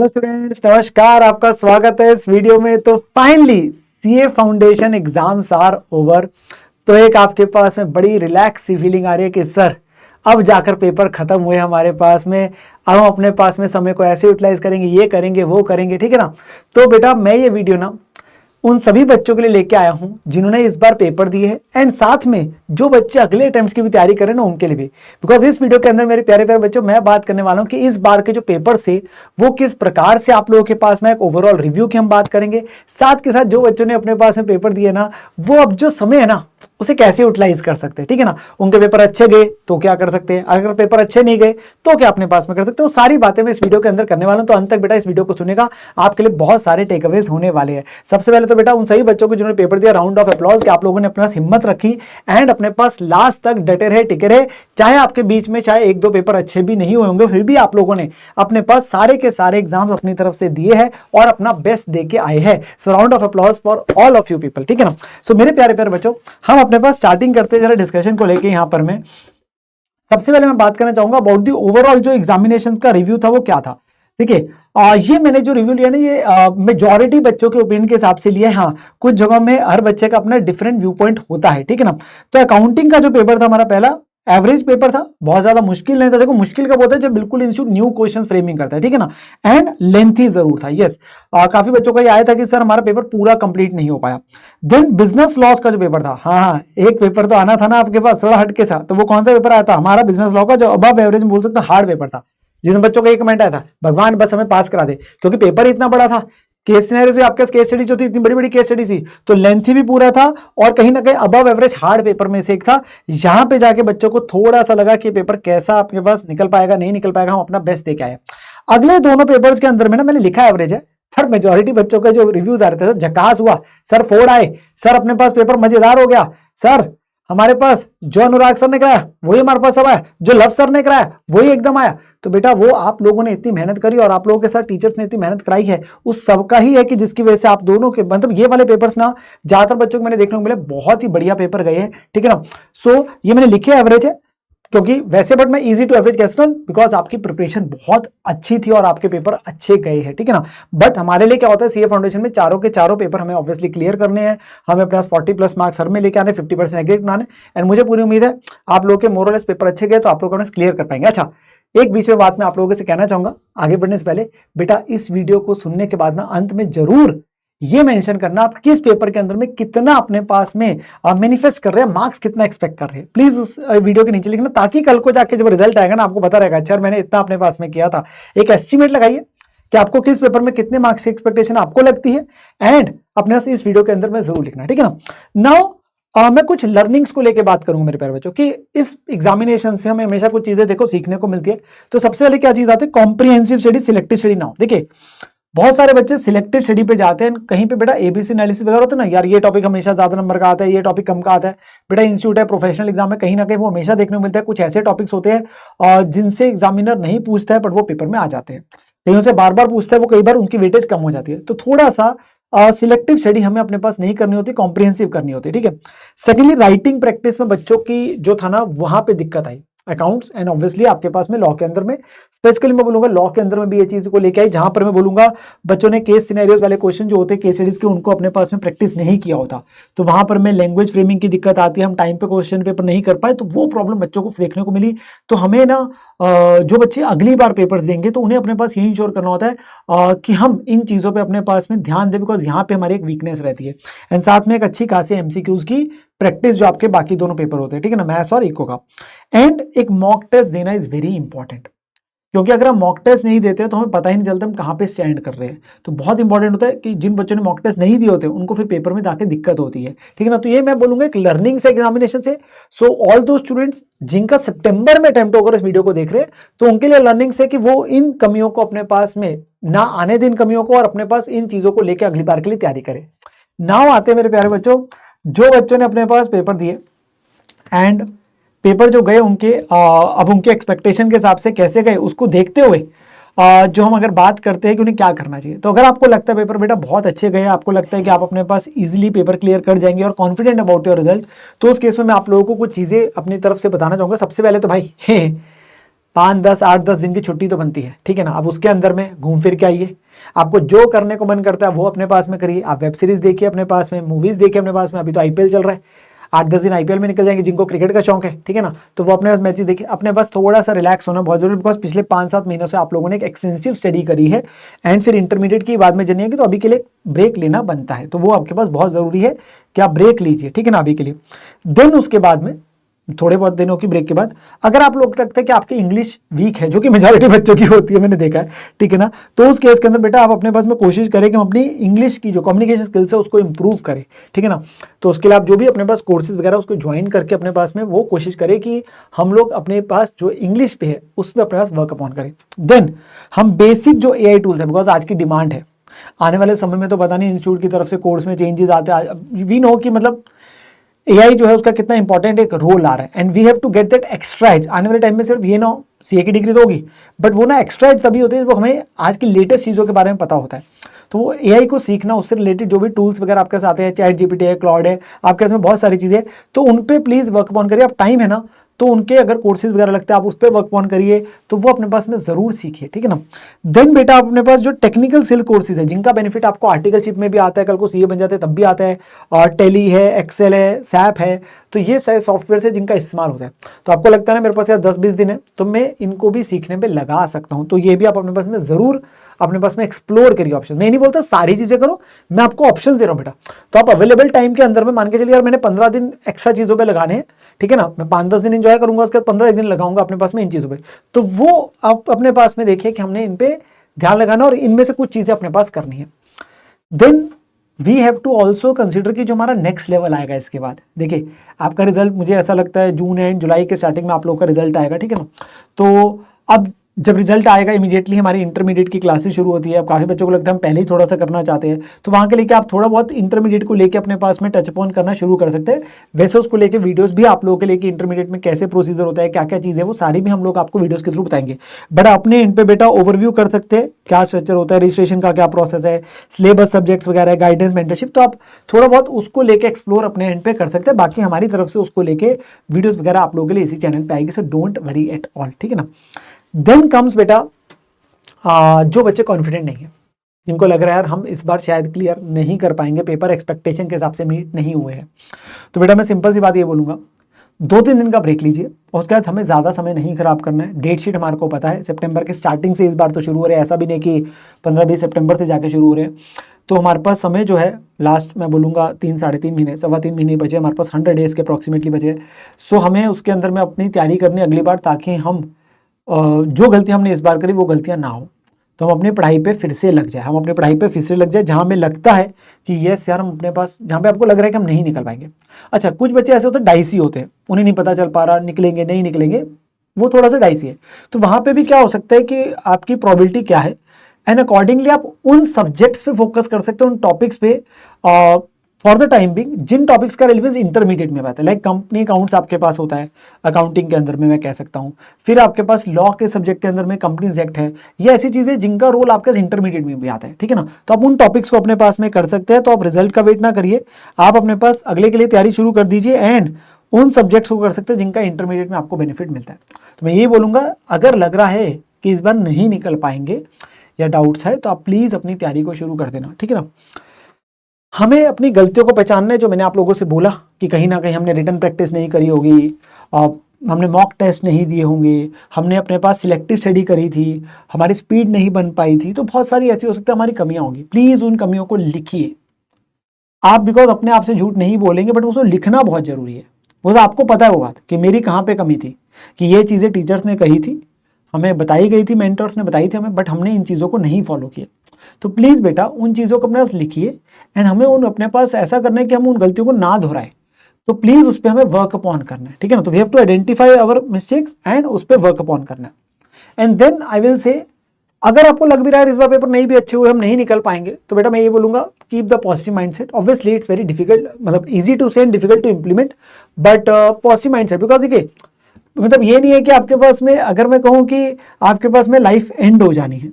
Hello students, नमस्कार। आपका स्वागत है इस वीडियो में। तो finally CA foundation exams are over. तो एक आपके पास में बड़ी रिलैक्स सी फीलिंग आ रही है कि सर अब जाकर पेपर खत्म हुए हमारे पास में। अब हम अपने पास में समय को ऐसे यूटिलाइज करेंगे, ये करेंगे वो करेंगे, ठीक है ना। तो बेटा मैं ये वीडियो ना उन सभी बच्चों के लिए लेके आया हूं जिन्होंने इस बार पेपर दिए हैं एंड साथ में जो बच्चे अगले अटेम्प्ट्स की भी तैयारी कर रहे हैं ना उनके लिए भी। बिकॉज इस वीडियो के अंदर मेरे प्यारे प्यारे बच्चों मैं बात करने वाला हूं कि इस बार के जो पेपर से वो किस प्रकार से आप लोगों के पास में एक ओवरऑल रिव्यू की हम बात करेंगे। साथ के साथ जो बच्चों ने अपने पास में पेपर दिए ना वो अब जो समय है ना उसे कैसे यूटिलाइज कर सकते हैं, ठीक है ना। उनके पेपर अच्छे गए तो क्या कर सकते हैं, अगर पेपर अच्छे नहीं गए तो क्या अपने पास में कर सकते हो। सारी बातें मैं इस वीडियो के अंदर करने वाला हूं। तो अंत तक बेटा इस वीडियो को सुनेगा, आपके लिए बहुत सारे टेकअवेज होने वाले हैं। सबसे पहले तो बेटा उन सभी बच्चों को जिन्होंने पेपर दिया, राउंड ऑफ अप्लॉज कि आप लोगों ने अपने पास हिम्मत रखी एंड अपने पास लास्ट तक डटे रहे, टिके रहे। चाहे आपके बीच में चाहे एक दो पेपर अच्छे भी नहीं हुए होंगे, फिर भी आप लोगों ने अपने पास सारे के सारे एग्जाम्स अपनी तरफ से दिए हैं और अपना बेस्ट दे के आए हैं। सो round of applause for all of you people, ठीक है ना। सो मेरे प्यारे प्यारे बच्चों, हम अपने पास स्टार्टिंग करते हैं जरा डिस्कशन को लेके। यहां पर मैं सबसे पहले मैं बात करना चाहूंगा अबाउट दी ओवरऑल जो एग्जामिनेशंस का रिव्यू था वो क्या था। ठीक है, ये मैंने जो रिव्यू लिया ना ये मेजॉरिटी बच्चों के ओपिनियन के हिसाब से लिया है। हाँ, कुछ जगहों में हर बच्चे का अपना डिफरेंट व्यू पॉइंट होता है, ठीक है ना। तो अकाउंटिंग का जो पेपर था हमारा पहला एवरेज पेपर था, बहुत ज्यादा मुश्किल नहीं था। देखो मुश्किल कब होता है जब बिल्कुल इंस्टीट्यूट न्यू क्वेश्चंस फ्रेमिंग करता है, ठीक है ना। एंड लेंथी जरूर था, यस। काफी बच्चों का ये आया था कि सर हमारा पेपर पूरा कंप्लीट नहीं हो पाया। देन बिजनेस लॉस का जो पेपर था, हाँ एक पेपर तो आना था ना आपके पास थोड़ा हटके सा, तो वो कौन सा पेपर आया था हमारा बिजनेस लॉ का, जो अबव एवरेज बोल सकते हार्ड पेपर था। जिसमें बच्चों का एक कमेंट आया था भगवान बस हमें पास करा दे, क्योंकि पेपर इतना बड़ा था। केस सिनेरियो से आपके केस स्टडी जो थी इतनी बड़ी बड़ी केस स्टडी थी, तो लेंथी भी पूरा था और कहीं ना कहीं अबव एवरेज हार्ड पेपर में से एक था। यहां पे जाके बच्चों को थोड़ा सा लगा कि पेपर कैसा आपके पास निकल पाएगा नहीं निकल पाएगा, हम अपना बेस्ट दे के आए। अगले दोनों पेपर्स के अंदर में ना मैंने लिखा एवरेज है, पर मेजोरिटी बच्चों के जो रिव्यूज आ रहे थे झकास हुआ, सर 4 आए, सर अपने पास पेपर मजेदार हो गया, सर हमारे पास जो अनुराग सर ने कराया वही हमारे पास सब आया, जो लव सर ने कराया वही एकदम आया। तो बेटा वो आप लोगों ने इतनी मेहनत करी और आप लोगों के साथ टीचर्स ने इतनी मेहनत कराई है, उस सबका ही है कि जिसकी वजह से आप दोनों के मतलब ये वाले पेपर्स ना ज्यादातर बच्चों को मैंने देखने को मिले बहुत ही बढ़िया पेपर गए हैं, ठीक है ना। सो ये मैंने लिखे एवरेज है क्योंकि वैसे बट मैं इजी टू एवरेज कह सकता हूं बिकॉज आपकी प्रिपरेशन बहुत अच्छी थी और आपके पेपर अच्छे गए हैं, ठीक है ना। बट हमारे लिए क्या होता है सीए फाउंडेशन में चारों के चारों पेपर हमें ऑब्वियसली क्लियर करने हैं, हमें प्लस 40+ मार्क्स हर में लेके आने, 50% एग्रीड बनाने। एंड मुझे पूरी उम्मीद है आप लोग के मोरलेस पेपर अच्छे गए तो आप लोग क्लियर कर पाएंगे। अच्छा, एक बीच में बात मैं आप लोगों से कहना चाहूंगा आगे बढ़ने से पहले, बेटा इस वीडियो को सुनने के बाद ना अंत में जरूर ये मेंशन करना आप किस पेपर के अंदर में कितना अपने पास में मैनिफेस्ट कर रहे हैं, मार्क्स कितना एक्सपेक्ट कर रहे हैं, प्लीज उस वीडियो के नीचे लिखना, ताकि कल को जाके जब रिजल्ट आएगा ना आपको पता रहेगा अच्छा मैंने इतना अपने पास में किया था। एक एस्टिमेट लगाइए कि आपको किस पेपर में कितने मार्क्स की एक्सपेक्टेशन आपको लगती है एंड अपने पास इस वीडियो के अंदर में जरूर लिखना, ठीक है ना। नाउ मैं कुछ लर्निंग्स को लेकर बात करूंगा मेरे प्यारे बच्चों कि इस एग्जामिनेशन से हमें हमेशा कुछ चीजें देखो सीखने को मिलती है। तो सबसे पहले क्या चीज आती है, comprehensive study, selective study. Now देखिए बहुत सारे बच्चे सिलेक्टिव स्टडी पे जाते हैं, कहीं पे बेटा एबीसी एनालिसिस वगैरह होता है ना, यार ये टॉपिक हमेशा ज्यादा नंबर का आता है, ये टॉपिक कम का आता है। बेटा इंस्टीट्यूट है, प्रोफेशनल एग्जाम है, कहीं ना कहीं वो हमेशा देखने को मिलता है कुछ ऐसे टॉपिक्स होते हैं जिनसे एग्जामिनर नहीं पूछता है बट वो पेपर में आ जाते हैं, कहीं उनसे बार बार पूछता है, वो कई बार उनकी वेटेज कम हो जाती है। तो थोड़ा सा सिलेक्टिव स्टडी हमें अपने पास नहीं करनी होती, कॉम्प्रिहेंसिव करनी होती है, ठीक है। सेकेंडली राइटिंग प्रैक्टिस में बच्चों की जो था ना वहां पे दिक्कत आई, अकाउंट्स एंड ऑब्वियसली आपके पास में लॉ के अंदर में, स्पेसिफिकली मैं बोलूंगा लॉ के अंदर में भी ये चीज को लेके आई, जहां पर मैं बोलूंगा बच्चों ने केस सिनेरियोज वाले क्वेश्चन जो होते हैं केस स्टडीज के उनको अपने पास में प्रैक्टिस नहीं किया होता, तो वहां पर में लैंग्वेज फ्रेमिंग की दिक्कत आती है, हम टाइम पे क्वेश्चन पेपर नहीं कर पाए, तो वो प्रॉब्लम बच्चों को देखने को मिली। तो हमें ना जो बच्चे अगली बार पेपर्स देंगे तो उन्हें अपने पास यही इंश्योर करना होता है कि हम इन चीजों पे अपने पास में ध्यान दें, बिकॉज यहाँ पे हमारी एक वीकनेस रहती है। एंड साथ में एक अच्छी खासी एमसीक्यूज की प्रैक्टिस जो आपके बाकी दोनों पेपर होते हैं, ठीक है ना, मैथ्स और इको का। एंड एक मॉक टेस्ट देना इज वेरी इंपॉर्टेंट, क्योंकि अगर हम मॉक टेस्ट नहीं देते तो हमें पता ही नहीं चलता हम कहाँ पे स्टैंड कर रहे हैं। तो बहुत इंपॉर्टेंट होता है कि जिन बच्चों ने मॉक टेस्ट नहीं दिए होते उनको फिर पेपर में जाके दिक्कत होती है, ठीक है ना। तो ये मैं बोलूंगा एक लर्निंग से, एग्जामिनेशन से। सो ऑल दो स्टूडेंट्स जिनका सितंबर में अटेम्प्ट होकर इस वीडियो को देख रहे हैं, तो उनके लिए लर्निंग से कि वो इन कमियों को अपने पास में ना आने दें, कमियों को, और अपने पास इन चीजों को लेकर अगली बार के लिए तैयारी करें। नाउ आते हैं मेरे प्यारे बच्चों, जो बच्चों ने अपने पास पेपर दिए एंड पेपर जो गए उनके अब उनके एक्सपेक्टेशन के हिसाब से कैसे गए उसको देखते हुए जो हम अगर बात करते हैं कि उन्हें क्या करना चाहिए, तो अगर आपको लगता है पेपर बेटा बहुत अच्छे गए, आपको लगता है कि आप अपने पास इजीली पेपर क्लियर कर जाएंगे और कॉन्फिडेंट अबाउट योर रिजल्ट, तो उस केस में मैं आप लोगों को कुछ चीजें अपनी तरफ से बताना चाहूंगा। सबसे पहले तो भाई 5, 10, 8, 10 दिन की छुट्टी तो बनती है, ठीक है ना। अब उसके अंदर में घूम फिर के आइए, आपको जो करने को मन करता है वो अपने पास में करिए। आप वेब सीरीज देखिए अपने पास में, मूवीज देखिए अपने पास में। अभी तो आईपीएल चल रहा है, 8-10 दिन आईपीएल में निकल जाएंगे। जिनको क्रिकेट का शौक है, ठीक है ना, तो वो अपने मैचेस देखिए। अपने पास थोड़ा सा रिलैक्स होना बहुत जरूरी है, बिकॉज पिछले 5-7 महीनों से आप लोगों ने एक एक्सटेंसिव स्टडी करी है एंड फिर इंटरमीडिएट की बाद में जर्नी है कि तो अभी के लिए ब्रेक लेना बनता है, तो वो आपके पास बहुत जरूरी है कि आप ब्रेक लीजिए, ठीक है ना, अभी के लिए। देन उसके बाद में थोड़े बहुत दिनों की ब्रेक के बाद अगर आप लोग लगता है कि आपकी इंग्लिश वीक है, जो कि मेजॉरिटी बच्चों की होती है, मैंने देखा है, ठीक है ना, तो उस केस के अंदर बेटा आप अपने पास में कोशिश करें कि हम अपनी इंग्लिश की जो कम्युनिकेशन स्किल्स है उसको इंप्रूव करें, ठीक है ना। तो उसके लिए आप जो भी अपने पास कोर्सेज वगैरह उसको ज्वाइन करके अपने पास में वो कोशिश करें कि हम लोग अपने पास जो इंग्लिश पे है उस पर अपने पास वर्क अपॉन करें। देन हम बेसिक जो AI टूल्स है, बिकॉज आज की डिमांड है, आने वाले समय में तो पता नहीं इंस्टीट्यूट की तरफ से कोर्स में चेंजेस आते हैं, वी नो कि मतलब AI जो है उसका कितना इंपॉर्टेंट एक रोल आ रहा है and we have to get that extra edge. आने वाले टाइम में सिर्फ ये ना CA की डिग्री तो होगी, बट वो ना एक्स्ट्रा एज तभी होती है जब हमें आज की लेटेस्ट चीज़ों के बारे में पता होता है। तो वो AI को सीखना, उससे रिलेटेड जो भी टूल्स वगैरह आपके साथ है, ChatGPT है, क्लाउड है, आपके पास में बहुत सारी चीज़ें, तो उन पे प्लीज़ वर्क ऑन करिए। आप टाइम है ना, तो उनके अगर कोर्सेज वगैरह लगते हैं आप उस पर वर्क ऑन करिए, तो वो अपने पास में जरूर सीखिए, ठीक है ना। देन बेटा अपने पास जो टेक्निकल स्किल कोर्सेज है जिनका बेनिफिट आपको आर्टिकलशिप में भी आता है, कल को CA बन जाते हैं तब भी आता है, और टेली है, एक्सेल है, सैप है, तो ये सारे सॉफ्टवेयर है जिनका इस्तेमाल होता है। तो आपको लगता है ना मेरे पास यार 10-20 दिन है तो मैं इनको भी सीखने पे लगा सकता हूँ, तो ये भी आप अपने पास में जरूर अपने पास में एक्सप्लोर करिए ऑप्शन। मैं नहीं बोलता सारी चीजें करो, मैं आपको ऑप्शन दे रहा हूँ बेटा। तो आप अवेलेबल टाइम के अंदर में मान के चलिए यार मैंने 15 दिन एक्स्ट्रा चीजों पे लगाने हैं, ठीक है ना, मैं 5-10 दिन एंजॉय करूंगा, उसके बाद 15 दिन लगाऊंगा अपने पास में इन चीजों पे, तो वो आप अपने पास में देखिए कि हमने इन पे ध्यान लगाना और इनमें से कुछ चीजें अपने पास करनी है। Then we have to also consider कि जो हमारा नेक्स्ट लेवल आएगा इसके बाद, देखिए आपका रिजल्ट मुझे ऐसा लगता है जून एंड जुलाई के स्टार्टिंग में आप लोग का रिजल्ट आएगा, ठीक है ना। तो अब जब रिजल्ट आएगा इमीडिएटली हमारी इंटरमीडिएट की क्लासेस शुरू होती है। अब काफ़ी बच्चों को लगता है हम पहले ही थोड़ा सा करना चाहते हैं, तो वहाँ के लेके आप थोड़ा बहुत इंटरमीडिएट को लेके अपने पास में टच अपॉन करना शुरू कर सकते हैं। वैसे उसको लेके वीडियोस भी आप लोगों के लेके इंटरमीडिएट में कैसे प्रोसीजर होता है, क्या क्या चीज़ है, वो सारी भी हम लोग आपको वीडियोस के थ्रू बताएंगे। बट अपने इन पे बेटा ओवरव्यू कर सकते हैं क्या स्ट्रक्चर होता है, रजिस्ट्रेशन का क्या प्रोसेस है, सिलेबस सब्जेक्ट्स वगैरह, गाइडेंस, मेंटरशिप, तो आप थोड़ा बहुत उसको लेके एक्सप्लोर अपने एंड पे कर सकते हैं। बाकी हमारी तरफ से उसको लेके वीडियोस वगैरह आप लोगों के लिए इसी चैनल पे आएगी, so don't worry at all, ठीक है ना। देन कम्स बेटा जो बच्चे कॉन्फिडेंट नहीं है, जिनको लग रहा है यार हम इस बार शायद क्लियर नहीं कर पाएंगे, पेपर एक्सपेक्टेशन के हिसाब से मीट नहीं हुए हैं, तो बेटा मैं सिंपल सी बात ये बोलूंगा 2-3 दिन का ब्रेक लीजिए और उसके बाद हमें ज़्यादा समय नहीं खराब करना है। डेट शीट हमारे को पता है सितंबर के स्टार्टिंग से इस बार तो शुरू हो रहे हैं, ऐसा भी नहीं कि 15-20 सितंबर से जाके शुरू हो रहे हैं। तो हमारे पास समय जो है लास्ट मैं बोलूँगा 3-3.5 महीने, 3.25 महीने बचे हमारे पास, 100 डेज़ के अप्रॉक्सीमेटली बचे। सो हमें उसके अंदर में अपनी तैयारी करनी अगली बार, ताकि हम जो गलतियाँ हमने इस बार करी वो गलतियाँ ना हो, तो हम अपनी पढ़ाई पे फिर से लग जाए, हम अपनी पढ़ाई पे फिर से लग जाए जहाँ हमें लगता है कि यस यार हम अपने पास, जहाँ पे आपको लग रहा है कि हम नहीं निकल पाएंगे। अच्छा कुछ बच्चे ऐसे होते हैं डाइसी होते हैं, उन्हें नहीं पता चल पा रहा निकलेंगे नहीं निकलेंगे, वो थोड़ा सा डाइसी है। तो वहाँ पे भी क्या हो सकता है कि आपकी प्रोबेबिलिटी क्या है एंड अकॉर्डिंगली आप उन सब्जेक्ट्स पे फोकस कर सकते हो, उन टॉपिक्स पे फॉर द टाइम बिंग, जिन टॉपिक्स का रेलिवेंस इंटरमीडिएट में आता है, लाइक कंपनी अकाउंट्स आपके पास होता है अकाउंटिंग के अंदर में मैं कह सकता हूँ, फिर आपके पास लॉ के सब्जेक्ट के अंदर में कंपनीज एक्ट है, ये ऐसी चीजें जिनका रोल आपके इंटरमीडिएट में भी आता है, ठीक है ना। तो आप उन टॉपिक्स को अपने पास में कर सकते हैं। तो आप रिजल्ट का वेट ना करिए, आप अपने पास अगले के लिए तैयारी शुरू कर दीजिए एंड उन सब्जेक्ट्स को कर सकते हैं जिनका इंटरमीडिएट में आपको बेनिफिट मिलता है। तो मैं ये बोलूंगा अगर लग रहा है कि इस बार नहीं निकल पाएंगे या डाउट्स है तो आप प्लीज अपनी तैयारी को शुरू कर देना, ठीक है ना। हमें अपनी गलतियों को पहचानना है, जो मैंने आप लोगों से बोला कि कहीं ना कहीं हमने रिटन प्रैक्टिस नहीं करी होगी, हमने मॉक टेस्ट नहीं दिए होंगे, हमने अपने पास सिलेक्टिव स्टडी करी थी, हमारी स्पीड नहीं बन पाई थी, तो बहुत सारी ऐसी हो सकती है हमारी कमियां होंगी। प्लीज उन कमियों को लिखिए आप, बिकॉज अपने आप से झूठ नहीं बोलेंगे, बट उसको लिखना बहुत जरूरी है। वो तो आपको पता है वो बात कि मेरी कहाँ पे कमी थी, कि ये चीज़ें टीचर्स ने कही थी, हमें बताई गई थी, मेंटर्स ने बताई थी हमें, बट हमने इन चीज़ों को नहीं फॉलो किया। तो प्लीज़ बेटा उन चीज़ों को अपने पास लिखिए एंड हमें उन अपने पास ऐसा करना है कि हम उन गलतियों को ना दोहराए। तो प्लीज़ उस पर हमें वर्क अपॉन करना है, ठीक है ना। तो we have to identify our mistakes and उस पर वर्क अपॉन करना है। And then I will say, अगर आपको लग भी रहा है इस बार पेपर नहीं भी अच्छे हुए, हम नहीं निकल पाएंगे, तो बेटा मैं ये बोलूंगा keep the positive mindset. Obviously it's very difficult, मतलब easy to say and difficult to implement, but positive mindset, because देखिए मतलब ये नहीं है कि आपके पास में, अगर मैं कहूँ कि आपके पास में लाइफ एंड हो जानी है,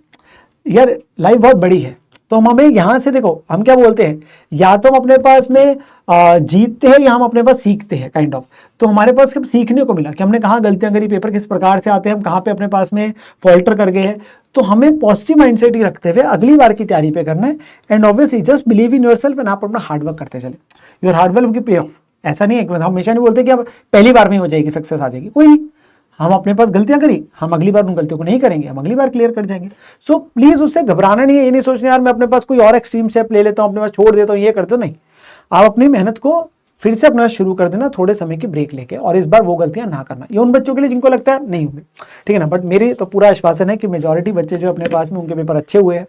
यार लाइफ बहुत बड़ी है, तो हमें यहाँ से देखो हम क्या बोलते हैं, या तो हम अपने पास में जीतते हैं या हम अपने पास सीखते हैं काइंड ऑफ। तो हमारे पास सिर्फ सीखने को मिला कि हमने कहाँ गलतियां करी, पेपर किस प्रकार से आते हैं, हम कहाँ पे अपने पास में फॉल्टर कर गए हैं। तो हमें पॉजिटिव माइंडसेट ही रखते हुए अगली बार की तैयारी पे करना है। And obviously just believe in yourself and आप अपना हार्डवर्क करते चले, your hard work will pay of. ऐसा नहीं है कि हम हमेशा नहीं बोलते कि अब पहली बार में हो जाएगी सक्सेस आ जाएगी, कोई नहीं। हम अपने पास गलतियां करी, हम अगली बार उन गलतियों को नहीं करेंगे, हम अगली बार क्लियर कर जाएंगे। सो प्लीज उससे घबराना नहीं है, ये नहीं सोचना यार मैं अपने पास कोई और एक्सट्रीम स्टेप ले लेता हूँ, अपने पास छोड़ देता हूँ, ये करते हो नहीं। आप अपनी मेहनत को फिर से अपना शुरू कर देना थोड़े समय की ब्रेक लेके, और इस बार वो गलतियां ना करना। ये उन बच्चों के लिए जिनको लगता है नहीं होंगे, ठीक है ना, बट मेरी तो पूरा आश्वासन है कि मेजॉरिटी बच्चे जो अपने पास में उनके पेपर अच्छे हुए हैं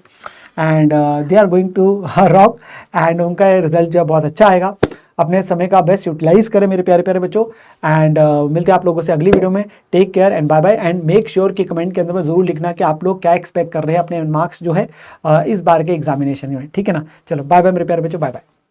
and they are going to rock, and उनका रिजल्ट जो बहुत अच्छा आएगा। अपने समय का बेस्ट यूटिलाइज करें मेरे प्यारे प्यारे बच्चों। एंड मिलते हैं आप लोगों से अगली वीडियो में। Take care and bye bye. And make sure कि कमेंट के अंदर में जरूर लिखना कि आप लोग क्या एक्सपेक्ट कर रहे हैं अपने मार्क्स जो है इस बार के एग्जामिनेशन में, ठीक है ना। चलो बाय बाय मेरे प्यारे बच्चों, बाय बाय।